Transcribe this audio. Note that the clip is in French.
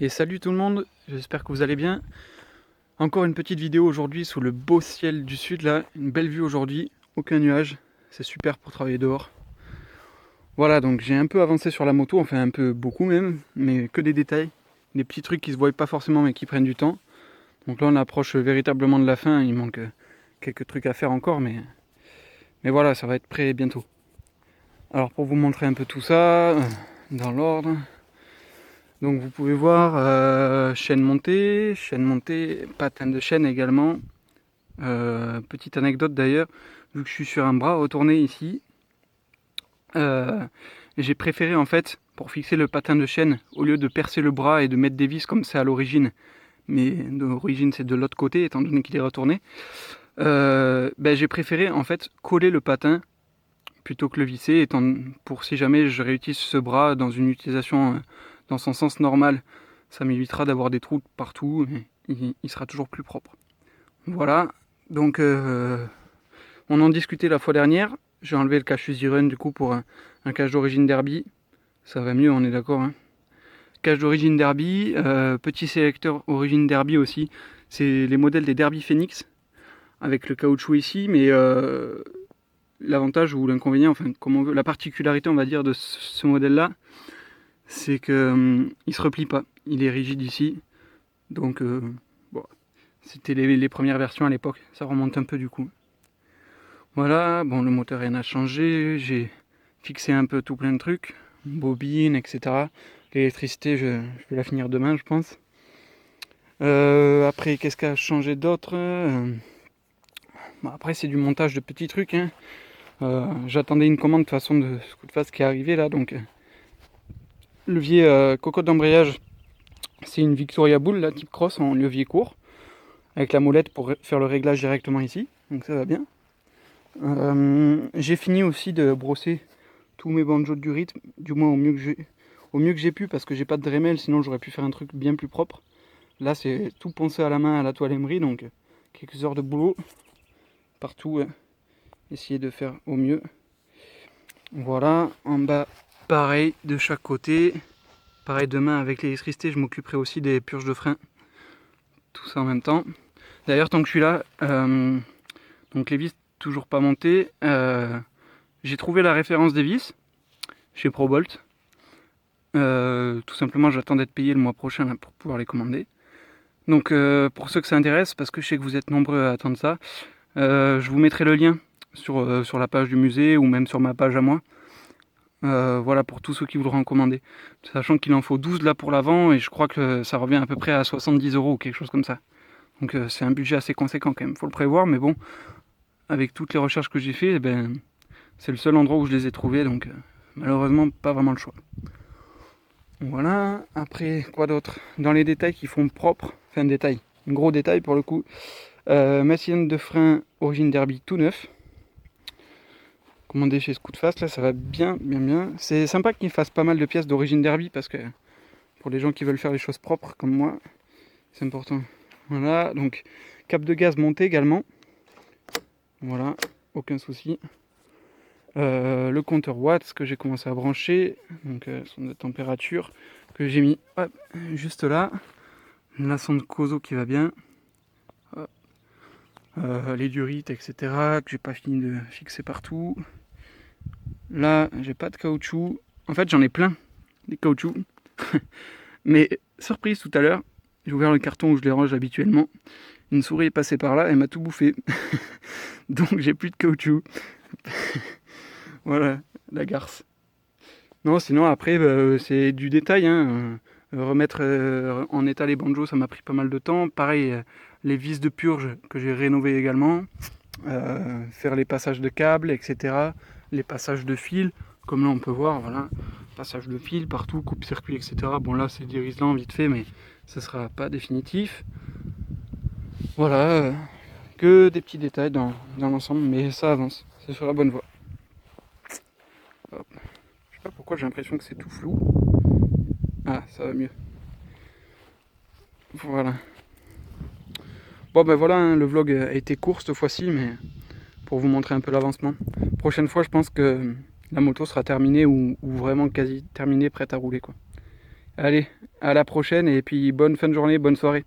Et salut tout le monde, j'espère que vous allez bien. Encore une petite vidéo aujourd'hui sous le beau ciel du sud là, une belle vue aujourd'hui, aucun nuage, c'est super pour travailler dehors. Voilà, donc j'ai un peu avancé sur la moto, enfin un peu beaucoup même, mais que des détails, des petits trucs qui se voient pas forcément mais qui prennent du temps. Donc là on approche véritablement de la fin, il manque quelques trucs à faire encore, mais voilà, ça va être prêt bientôt. Alors pour vous montrer un peu tout ça, dans l'ordre, donc vous pouvez voir chaîne montée, patin de chaîne également. Petite anecdote d'ailleurs, vu que je suis sur un bras retourné ici, euh, j'ai préféré en fait, pour fixer le patin de chaîne, au lieu de percer le bras et de mettre des vis comme c'est à l'origine, mais d'origine c'est de l'autre côté étant donné qu'il est retourné, j'ai préféré en fait coller le patin plutôt que le visser, pour si jamais je réutilise ce bras dans une utilisation dans son sens normal, ça m'évitera d'avoir des trous partout, et il sera toujours plus propre. Voilà, donc on en discutait la fois dernière, j'ai enlevé le cache Run du coup pour un cache d'origine Derby, ça va mieux, on est d'accord, hein. Cache d'origine Derby, petit sélecteur origine Derby aussi, c'est les modèles des Derby Phoenix, avec le caoutchouc ici, mais l'avantage ou l'inconvénient, enfin comme on veut, la particularité on va dire de ce modèle-là, c'est que il se replie pas, il est rigide ici, donc bon, c'était les premières versions à l'époque, ça remonte un peu du coup. Voilà, bon le moteur rien n'a changé, j'ai fixé un peu tout plein de trucs, bobine, etc. L'électricité, je vais la finir demain je pense. Après, qu'est-ce qu'a changé d'autre bon, après c'est du montage de petits trucs, hein. J'attendais une commande de toute façon de ce coup de face qui est arrivé là, donc levier cocotte d'embrayage, c'est une Victoria Bull, la type cross en levier court, avec la molette pour faire le réglage directement ici, donc ça va bien. J'ai fini aussi de brosser tous mes banjos du rythme, du moins au mieux que j'ai pu, parce que j'ai pas de Dremel, sinon j'aurais pu faire un truc bien plus propre. Là c'est tout poncé à la main à la toile emery, donc quelques heures de boulot partout, essayer de faire au mieux. Voilà, en bas pareil de chaque côté. Pareil, demain avec l'électricité, je m'occuperai aussi des purges de frein. Tout ça en même temps. D'ailleurs, tant que je suis là, donc les vis toujours pas montées. J'ai trouvé la référence des vis chez ProBolt. Tout simplement, j'attends d'être payé le mois prochain là, pour pouvoir les commander. Donc, pour ceux que ça intéresse, parce que je sais que vous êtes nombreux à attendre ça, je vous mettrai le lien sur la page du musée ou même sur ma page à moi. Voilà pour tous ceux qui voudront en commander. Sachant qu'il en faut 12 là pour l'avant et je crois que ça revient à peu près à 70 € ou quelque chose comme ça. Donc c'est un budget assez conséquent quand même, faut le prévoir, mais bon, avec toutes les recherches que j'ai fait, c'est le seul endroit où je les ai trouvés, donc malheureusement pas vraiment le choix. Voilà, après quoi d'autre? Dans les détails qui font propre, enfin détail, un gros détail pour le coup, ma cylindre de frein origine Derby tout neuf. Commandé chez Scootfast, là ça va bien. C'est sympa qu'ils fassent pas mal de pièces d'origine Derby parce que pour les gens qui veulent faire les choses propres comme moi, c'est important. Voilà, donc cap de gaz monté également. Voilà, aucun souci. Le compteur watts que j'ai commencé à brancher, donc sonde de température que j'ai mis hop, juste là. La sonde COSO qui va bien. Les durites, etc. que j'ai pas fini de fixer partout. Là, j'ai pas de caoutchouc. En fait, j'en ai plein, des caoutchoucs. Mais surprise tout à l'heure, j'ai ouvert le carton où je les range habituellement. Une souris est passée par là, elle m'a tout bouffé. Donc j'ai plus de caoutchouc. Voilà, la garce. Non, sinon après, c'est du détail, hein. Remettre en état les banjos, ça m'a pris pas mal de temps. Pareil, les vis de purge que j'ai rénovées également. Faire les passages de câbles, etc. Les passages de fil, comme là on peut voir, voilà. Passage de fil partout, coupe-circuit, etc. Bon là c'est dérislant vite fait, mais ce sera pas définitif. Voilà, que des petits détails dans l'ensemble, mais ça avance, c'est sur la bonne voie. Hop. Je sais pas pourquoi j'ai l'impression que c'est tout flou. Ah, ça va mieux. Voilà. Bon ben voilà, hein, le vlog a été court cette fois-ci, mais pour vous montrer un peu l'avancement. Prochaine fois, je pense que la moto sera terminée ou vraiment quasi terminée, prête à rouler quoi. Allez, à la prochaine et puis bonne fin de journée, bonne soirée.